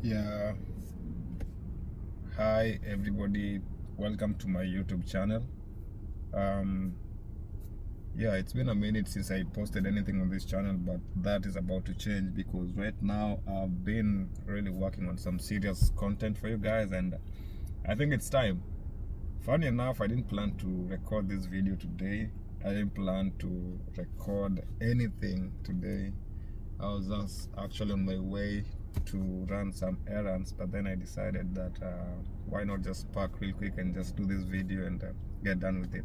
Yeah, hi everybody, welcome to my YouTube channel. um yeah, it's been a minute since I posted anything on this channel, but that is about to change because right now I've been really working on some serious content for you guys, and I think it's time. Funny enough, I didn't plan to record this video today. I didn't plan to record anything today. I was just actually on my way to run some errands, but then I decided that why not just park real quick and just do this video and get done with it.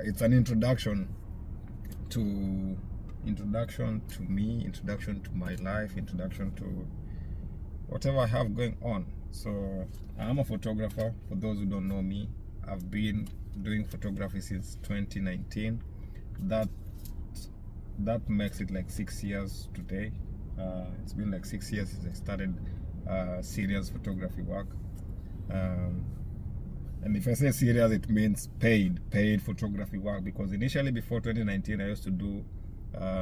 It's an introduction to me, introduction to my life, introduction to whatever I have going on. So I'm a photographer. For those who don't know me, I've been doing photography since 2019. That makes it like 6 years today. It's been like 6 years since I started serious photography work. And if I say serious, it means paid photography work, because initially before 2019 I used to do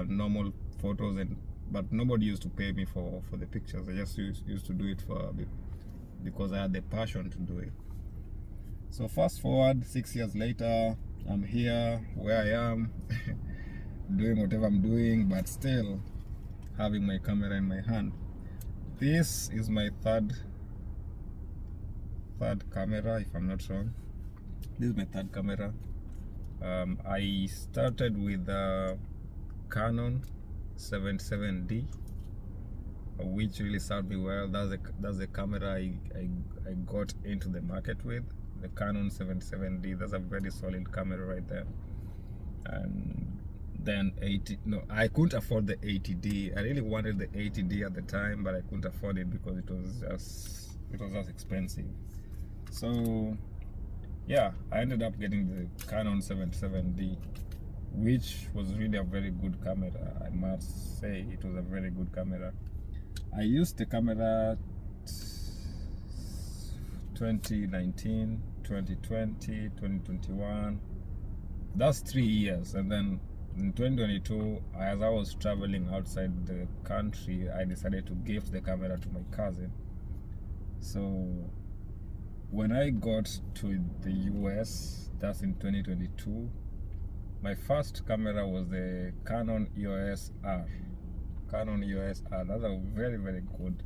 normal photos, but nobody used to pay me for the pictures. I just used to do it because I had the passion to do it. So fast forward 6 years later, I'm here where I am doing whatever I'm doing, but still having my camera in my hand. This is my third camera, if I'm not wrong. This is my third camera. I started with the Canon 77D, which really served me well. That's the camera I got into the market with, the Canon 77D. That's a very solid camera right there. And then I couldn't afford the 80D. I really wanted the 80D at the time, but I couldn't afford it because it was just expensive. So yeah, I ended up getting the Canon 77D, which was really a very good camera. I must say it was a very good camera. I used the camera 2019, 2020, 2021. That's 3 years. And then in 2022, as I was traveling outside the country, I decided to gift the camera to my cousin. So when I got to the US, that's in 2022, my first camera was the Canon EOS R. Canon EOS R. That's a very, very good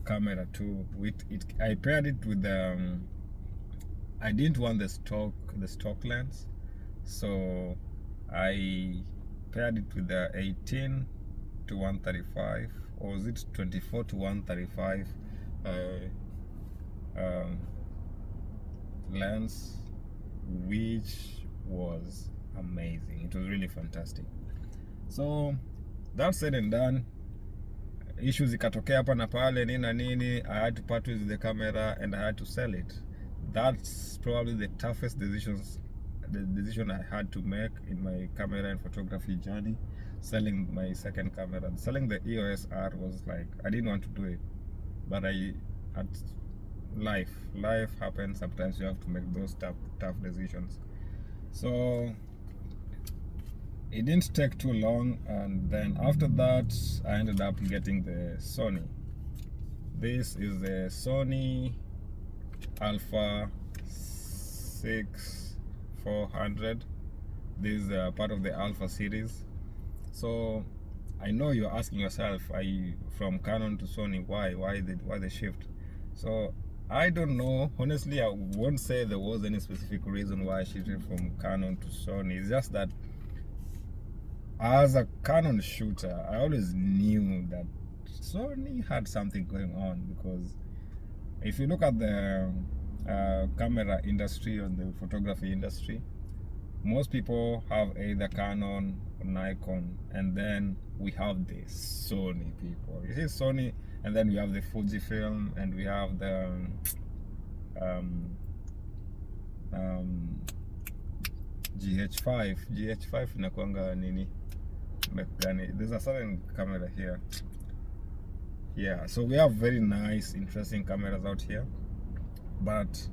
camera too. I paired it with the I didn't want the stock lens, so I paired it with the 18 to 135, or was it 24 to 135 lens, which was amazing. It was really fantastic. So that said and done, issues ikatokea hapa na pale nini na nini. I had to part with the camera and I had to sell it. That's probably the toughest decision I had to make in my camera and photography journey. Selling my second camera, selling the EOS R, was like, I didn't want to do it, but life happens. Sometimes you have to make those tough decisions. So it didn't take too long, and then after that I ended up getting the Sony. This is the Sony Alpha 6 400. This is part of the Alpha series. So I know you're asking yourself, from Canon to Sony, why the shift? So I don't know. Honestly, I won't say there was any specific reason why I shifted from Canon to Sony. It's just that as a Canon shooter, I always knew that Sony had something going on, because if you look at the camera industry or the photography industry, most people have either Canon or Nikon, and then we have the Sony people. You see Sony, and then we have the Fujifilm, and we have the GH5 inakuanga nini gani. There's a certain camera here. Yeah, so we have very nice, interesting cameras out here, but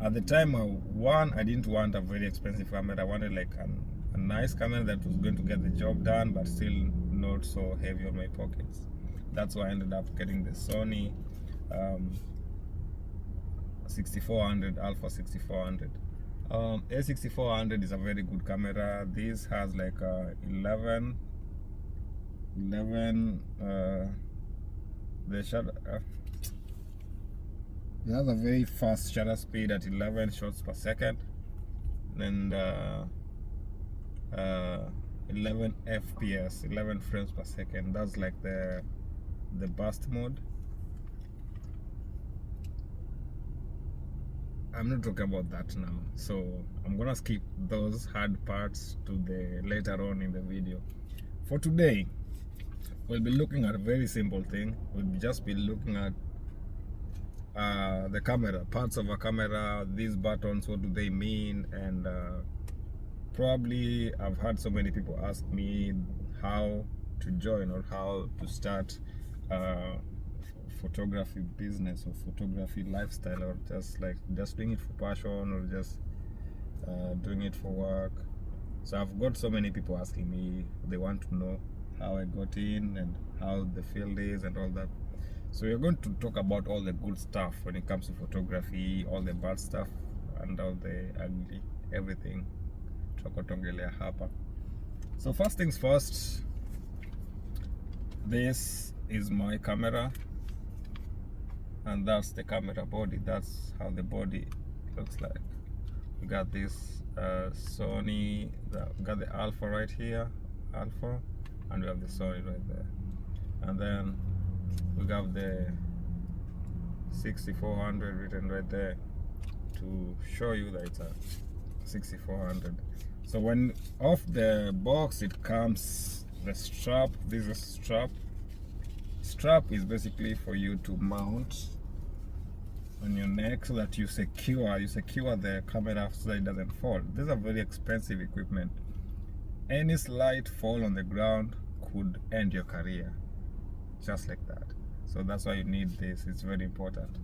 at the time, I didn't want a very expensive camera. I wanted like a nice camera that was going to get the job done, but still not so heavy on my pockets. That's why I ended up getting the Sony 6400, Alpha 6400. A6400 is a very good camera. This has like 11 the shutter it has a very fast shutter speed at 11 shots per second, and 11 fps, 11 frames per second. That's like the burst mode. I'm not talking about that now, so I'm gonna skip those hard parts to the later on in the video. For today, we'll be looking at a very simple thing. We'll just be looking at the camera, parts of a camera, these buttons, what do they mean, and probably I've had so many people ask me how to join or how to start photography business or photography lifestyle, or just doing it for passion, or just doing it for work. So I've got so many people asking me, they want to know how I got in and how the field is and all that. So we're going to talk about all the good stuff when it comes to photography, all the bad stuff and all the ugly, everything. So first things first, this is my camera, and that's the camera body. That's how the body looks like. We got this Sony, we got the Alpha right here, Alpha, and we have the Sony right there, and then we got the 6400 written right there to show you that it's a 6400. So when off the box it comes the strap. This is a strap. Strap is basically for you to mount on your neck so that you secure the camera so that it doesn't fall. These are very expensive equipment. Any slight fall on the ground could end your career, just like that. So that's why you need this. It's very important.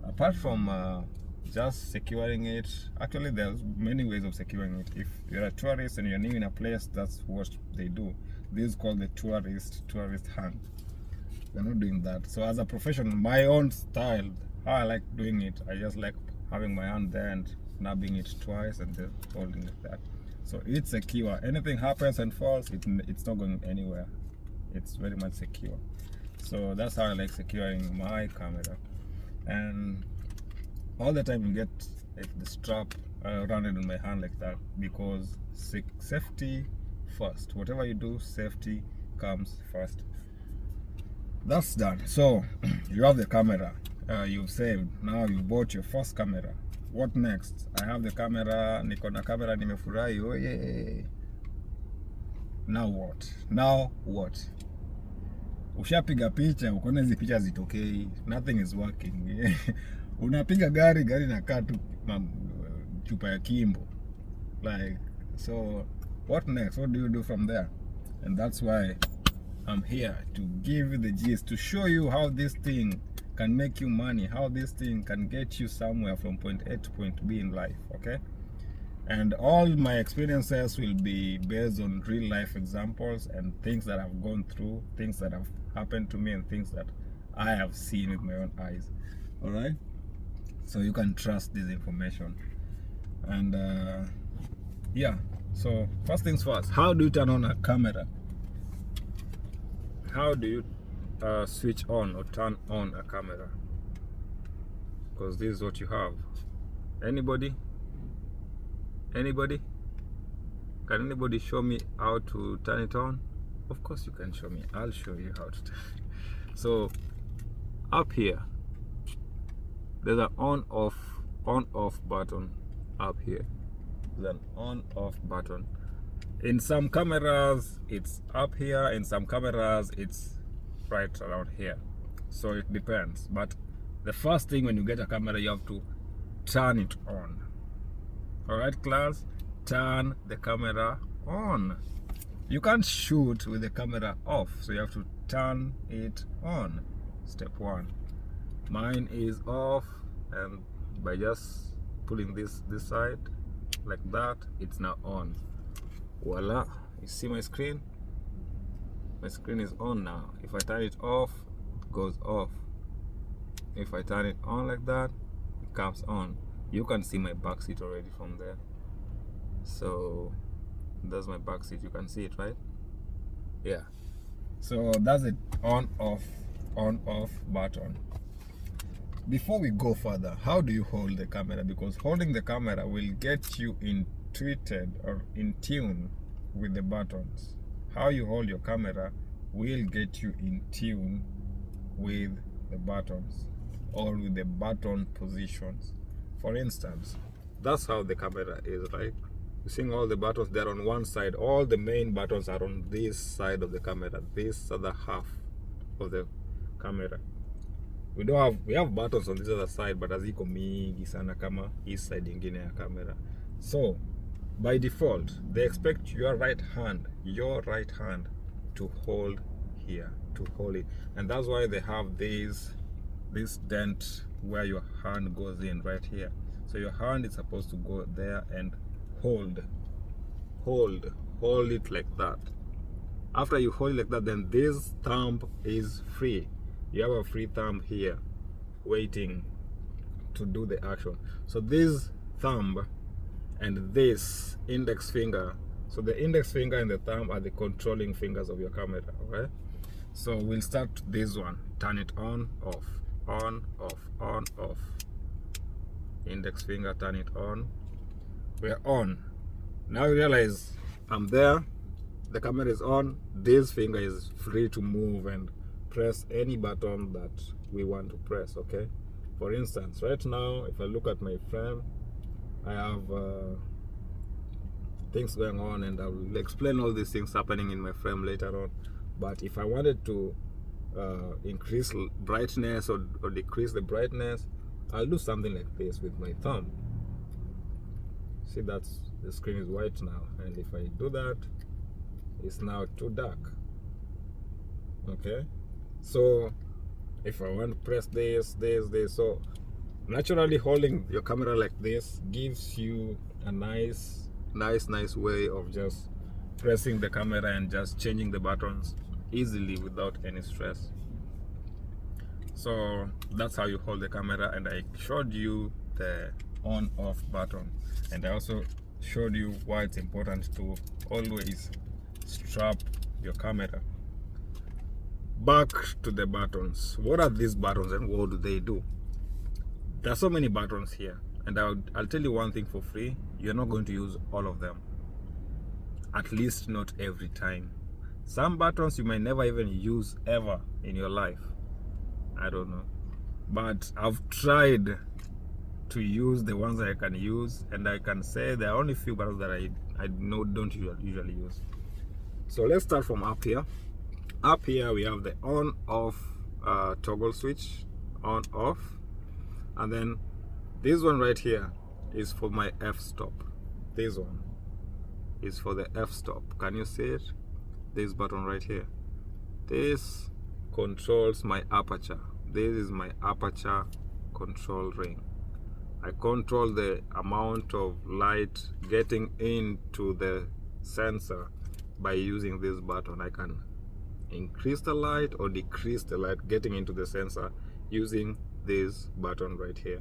Apart from just securing it, actually there's many ways of securing it. If you're a tourist and you're new in a place, that's what they do. This is called the tourist hand. We're not doing that. So as a professional, my own style, how I like doing it, I just like having my hand there and nabbing it twice and then holding it like that. So it's secure. Anything happens and falls, it's not going anywhere. It's very much secure. So that's how I like securing my camera. And all the time you get the strap around it in my hand like that, because safety first. Whatever you do, safety comes first. That's done. So you have the camera, you've saved. Now you bought your first camera. What next? I have the camera, niko na camera, nimefurahi. Oh yeah. Now what? Ushapiga picha, ukaona hizi picha zitokei, nothing is working. Unapiga gari nakaa tu chupa ya Kimbo. Like, so what next? What do you do from there? And that's why I'm here to give you the gist, to show you how this thing can make you money, how this thing can get you somewhere from point A to point B in life, okay? And all my experiences will be based on real life examples and things that I've gone through, things that have happened to me, and things that I have seen with my own eyes. All right? So you can trust this information. And yeah, so first things first, how do you turn on a camera? How do you switch on or turn on a camera? Because this is what you have. Anybody? Can anybody show me how to turn it on? Of course you can show me. I'll show you how to turn it. So up here there's an on-off button. Up here there's an on-off button. In some cameras it's up here, in some cameras it's right around here, so it depends. But the first thing when you get a camera, you have to turn it on. Alright class, turn the camera on. You can't shoot with the camera off, so you have to turn it on. Step one. Mine is off, and by just pulling this side like that, it's now on. Voila, you see my screen? My screen is on now. If I turn it off, it goes off. If I turn it on like that, it comes on. You can see my back seat already from there. So that's my back seat. You can see it, right? Yeah. So that's it. On off button. Before we go further, how do you hold the camera? Because holding the camera will get you intuited or in tune with the buttons. How you hold your camera will get you in tune with the buttons or with the button positions. For instance, that's how the camera is, right? You're seeing all the buttons, they're on one side. All the main buttons are on this side of the camera, this other half of the camera. We have buttons on this other side, but haziko mingi sana kama hii side ingine ya camera. So by default, they expect your right hand to hold here, to hold it. And that's why they have this dent where your hand goes in right here. So your hand is supposed to go there and hold it like that. After you hold it like that, then this thumb is free. You have a free thumb here waiting to do the action. So this thumb and this index finger, so the index finger and the thumb are the controlling fingers of your camera, okay? So we'll start this one. Turn it on, off, on, off, on, off. Index finger, turn it on. We're on. Now you realize I'm there, the camera is on, this finger is free to move and press any button that we want to press, okay? For instance, right now, if I look at my frame, I have things going on, and I will explain all these things happening in my frame later on. But if I wanted to increase brightness or decrease the brightness, I'll do something like this with my thumb. See, that's the screen is white now, and if I do that, it's now too dark. Okay, so if I want to press this, so naturally holding your camera like this gives you a nice way of just pressing the camera and just changing the buttons easily without any stress. So that's how you hold the camera, and I showed you the on-off button, and I also showed you why it's important to always strap your camera. Back to the buttons. What are these buttons and what do they do? There are so many buttons here, and I'll tell you one thing for free: you're not going to use all of them, at least not every time. Some buttons you might never even use ever in your life. I don't know, but I've tried to use the ones that I can use, and I can say there are only few buttons that I don't usually use. So let's start from up here. Up here we have the on-off toggle switch, on-off, and then this one right here is for my f-stop. This one is for the f-stop. Can you see it? This button right here. This controls my aperture. This is my aperture control ring. I control the amount of light getting into the sensor by using this button. I can increase the light or decrease the light getting into the sensor using this button right here.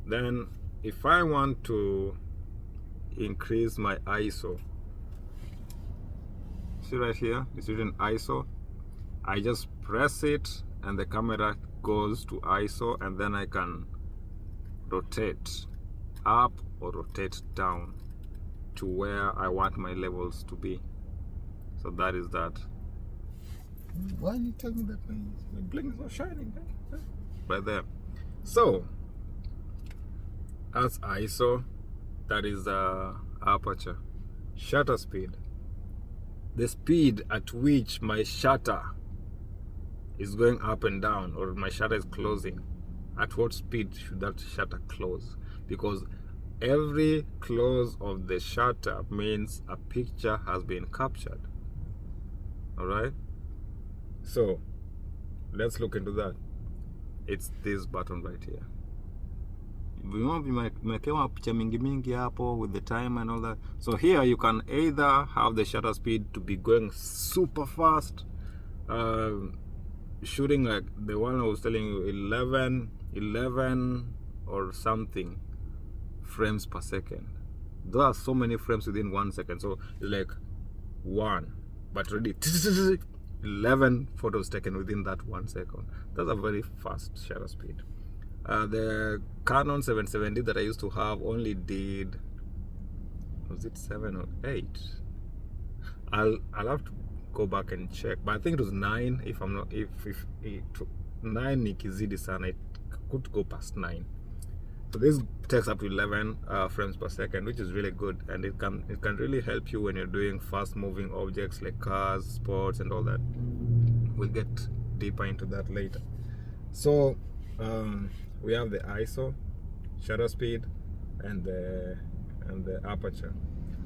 Then if I want to increase my ISO, see right here, it's written ISO. I just press it and the camera goes to ISO, and then I can rotate up or rotate down to where I want my levels to be. So that is that. Why are you telling me that my blink is not shining? Right there. So that's ISO. That is the aperture. Shutter speed. The speed at which my shutter is going up and down, or my shutter is closing. At what speed should that shutter close? Because every close of the shutter means a picture has been captured. Alright? So let's look into that. It's this button right here. vimewekewa picha mingi hapo with the time and all that. So here you can either have the shutter speed to be going super fast, shooting like the one I was telling you, 11 or something frames per second. There are so many frames within 1 second, so it's like 1 but already 11 photos taken within that 1 second. That's a very fast shutter speed. The Canon 770 that I used to have only did, was it 7 or 8? I'll have to go back and check, but I think it was 9. If I'm not, if 9 nikizidi sana, it could go past 9. So this takes up to 11 frames per second, which is really good, and it can really help you when you're doing fast moving objects like cars, sports, and all that. We'll get deeper into that later. So we have the ISO, shutter speed, and the aperture.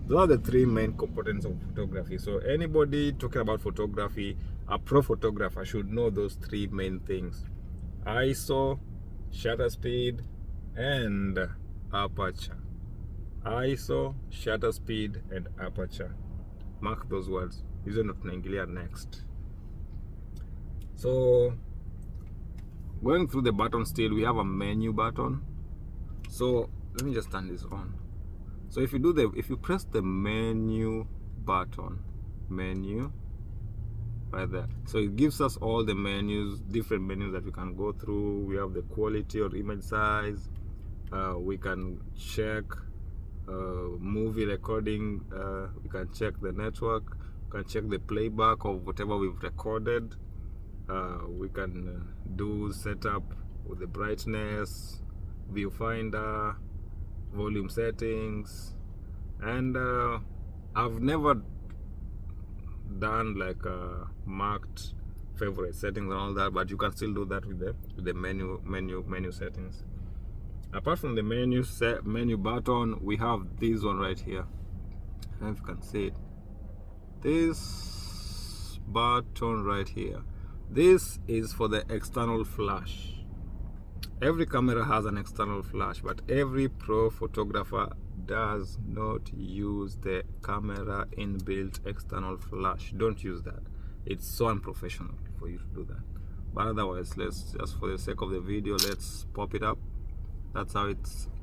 Those are the 3 main components of photography. So anybody talking about photography, a pro photographer, should know those 3 main things: ISO, shutter speed, and aperture. ISO, shutter speed, and aperture. Mark those words. Hizo ndo tunaingilia next. So going through the button still, we have a menu button. So let me just turn this on. So if you press the menu button, menu right there, so it gives us all the menus, different menus that we can go through. We have the quality or image size. We can check movie recording. We can check the network. We can check the playback of whatever we've recorded. We can do setup with the brightness, viewfinder, volume settings, and I've never done like marked favorite settings and all that, but you can still do that with the menu settings. Apart from the menu button, we have this one right here. I don't know if you can see it. This button right here. This is for the external flash. Every camera has an external flash, but every pro photographer does not use the camera inbuilt external flash. Don't use that. It's so unprofessional for you to do that. But otherwise, let's just, for the sake of the video, let's pop it up. That's how it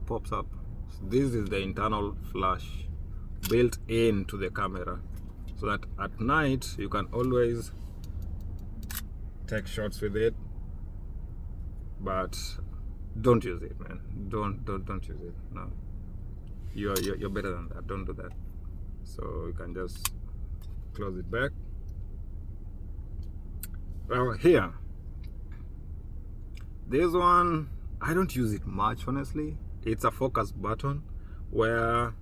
pops up. So this is the internal flash built into the camera, so that at night you can always take shots with it. But don't use it, man. Don't use it. No, you're better than that. Don't do that. So you can just close it back. Well, here, this one, I don't use it much, honestly. It's a focus button where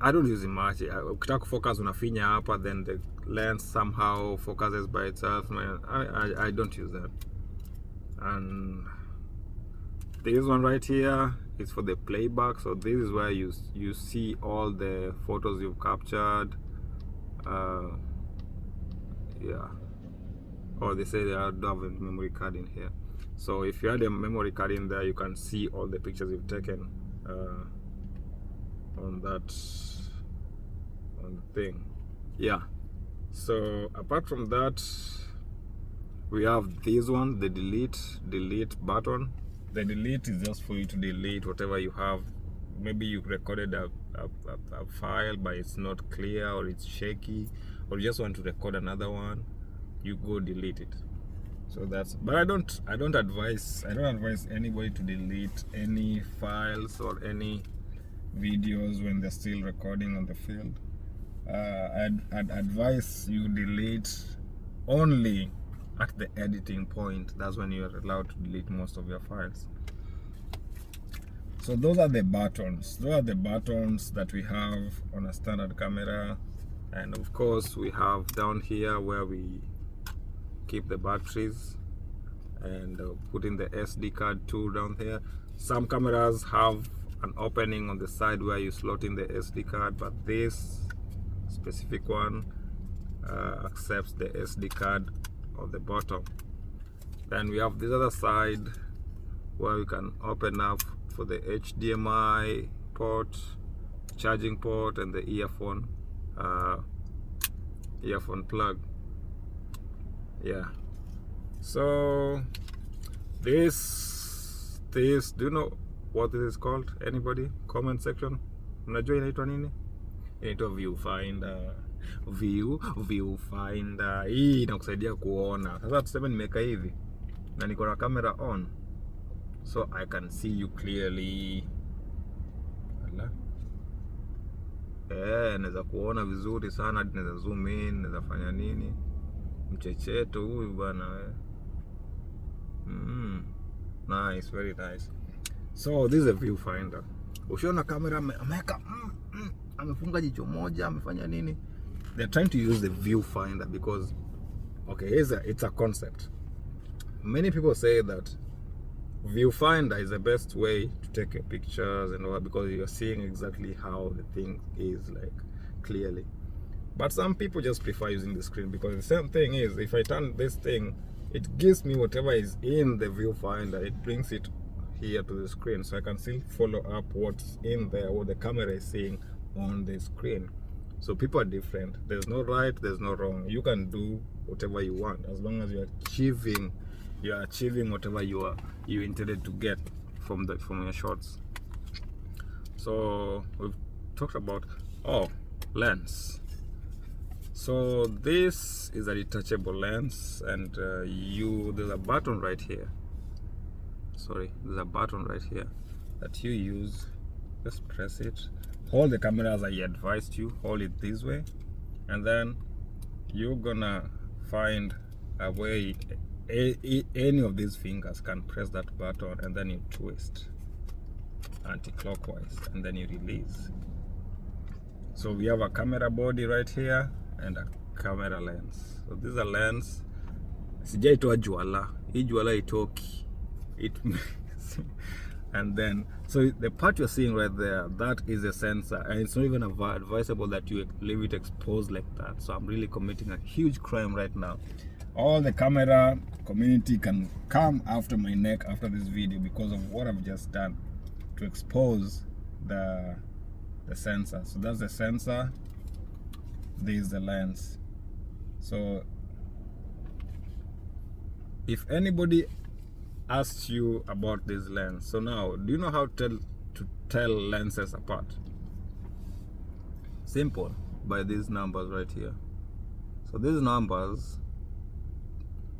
I don't use it much. Ukitaka focus unafinya hapa, then the lens somehow focuses by itself. I don't use that. And this one right here is for the playback. So this is where you see all the photos you've captured. Yeah. Or they say they don't have a memory card in here. So if you had a memory card in there, you can see all the pictures you've taken on the thing. Yeah. So apart from that, we have this one, the delete button. The delete is just for you to delete whatever you have. Maybe you recorded a file but it's not clear, or it's shaky, or you just want to record another one, you go delete it. So that's, but I don't advise anybody to delete any files or any videos when they're still recording on the field. I'd advise you delete only at the editing point. That's when you're allowed to delete most of your files. So those are the buttons. Those are the buttons that we have on a standard camera. And of course we have down here where we keep the batteries, and put in the SD card too down here. Some cameras have an opening on the side where you slot in the SD card, but this specific one accepts the SD card on the bottom. Then we have this other side where we can open up for the HDMI port, charging port, and the earphone plug. Yeah, so this do you know what this is called? Anybody? Comment section. Mnajua inaitwa nini? Inaitwa viewfinder. Viewfinder hii inakusaidia kuona. Sasa tuseme nimeka hivi na niko na camera on, so I can see you clearly. Naweza kuona vizuri sana, naweza zoom in, naweza fanya nini. Mchecheto huyu bana. Nice, very nice. So this is a viewfinder. Ushaona kamera ameweka amefunga jicho moja, amefanya nini? They're trying to use the viewfinder because okay, it's a concept. Many people say that viewfinder is the best way to take your pictures and all that, because you're seeing exactly how the thing is, like, clearly. But some people just prefer using the screen, because the same thing is, if I turn this thing, it gives me whatever is in the viewfinder, it brings it here to the screen, so I can still follow up what's in there, what the camera is seeing on the screen. So people are different. There's no right, there's no wrong. You can do whatever you want as long as you're achieving whatever you intended to get from your shots. So we've talked about lens. So this is a detachable lens, and there's a button right here. There's a button right here that you use. Just press it. Hold the camera as I advised you. Hold it this way, and then you're gonna find a way. Any of these fingers can press that button, and then you twist anti-clockwise, and then you release. So we have a camera body right here and a camera lens. So this is a lens. Sijaitoa juala. Hii juala itoki. And then, so the part you're seeing right there, that is a sensor, and it's not even advisable that you leave it exposed like that. So I'm really committing a huge crime right now. All the camera community can come after my neck after this video because of what I've just done to expose the sensor. So that's the sensor, this is the lens. So if anybody asks you about this lens, so now, do you know how to tell lenses apart? Simple, by these numbers right here. So these numbers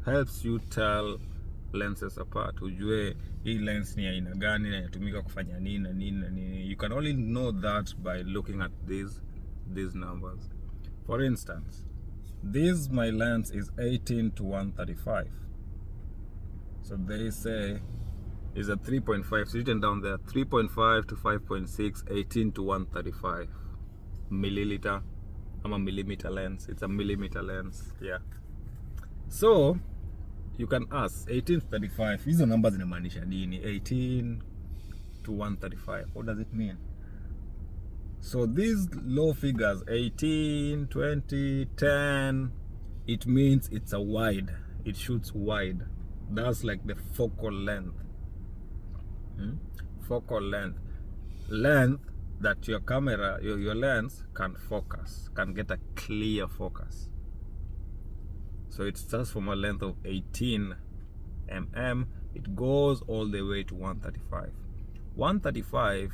helps you tell lenses apart. Ujue hii lens ni aina gani na inatumika kufanya nini na nini na nini. You can only know that by looking at these numbers. For instance, my lens is 18-135. So they say is a 3.5, so written down there, 3.5 to 5.6, 18-135 milliliter. I'm a millimeter lens. It's a millimeter lens, yeah. So you can ask 18-35, hizo numbers zinamaanisha nini? 18-135, what does it mean? So these low figures, 18, 20, 10, it means it's a wide. It shoots wide. That's like the focal length. Focal length. Length that your camera, your lens can focus, can get a clear focus. So it starts from a length of 18 mm. It goes all the way to 135. 135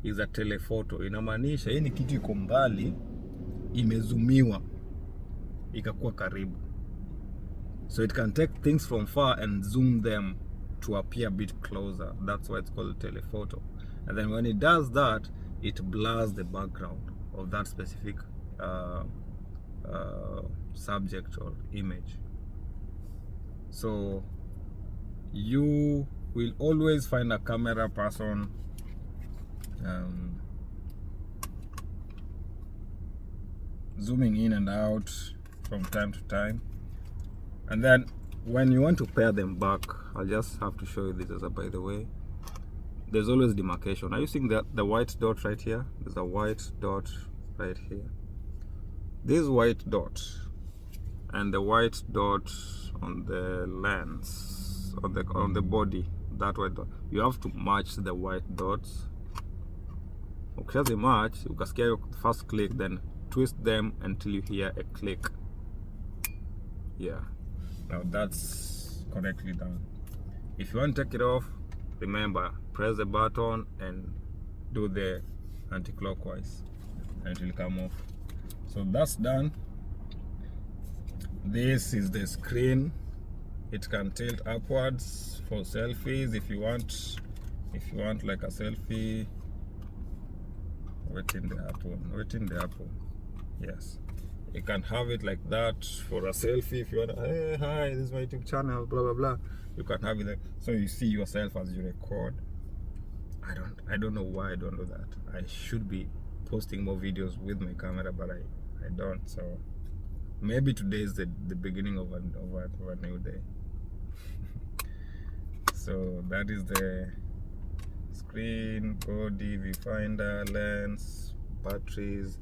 is a telephoto. Inamaanisha hii ni kitu iko mbali, imezumiwa ikakuwa karibu. So it can take things from far and zoom them to appear a bit closer. That's why it's called telephoto. And then when it does that, it blurs the background of that specific subject or image. So you will always find a camera person zooming in and out from time to time. And then when you want to pair them back, I'll just have to show you this as a by the way. There's always demarcation. Are you seeing the white dot right here? There's a white dot right here. This white dot and the white dot on the lens, on the body, that white dot. You have to match the white dots. Ukishazi match, ukasikia your first click, then twist them until you hear a click. Yeah, now that's correctly done. If you want to take it off, remember, press the button and do the anti-clockwise and it will come off. So that's done. This is the screen. It can tilt upwards for selfies if you want. If you want like a selfie, waiting the apple. Yes, you can have it like that for a selfie. If you want, hey, hi, this is my YouTube channel, blah blah blah. You can have it there, so you see yourself as you record. I don't know why I don't do that. I should be posting more videos with my camera, but I don't. So maybe today is the beginning of a new day. So that is the screen, body, viewfinder, lens, batteries,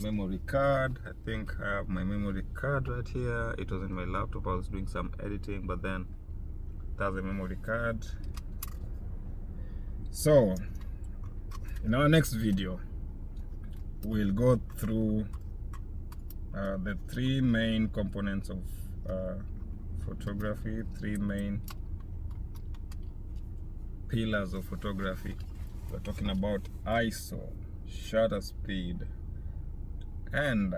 memory card. I think I have my memory card right here. It was in my laptop. I was doing some editing, but then that's the memory card. So in our next video, we'll go through the three main components of photography, three main pillars of photography. We're talking about ISO, shutter speed, and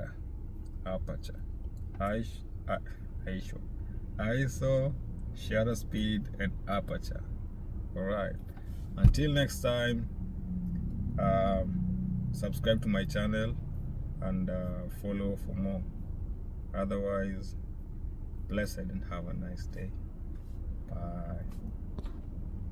aperture. ISO, shutter speed, and aperture. Alright, until next time, subscribe to my channel and follow for more. Otherwise, blessed and have a nice day. Bye.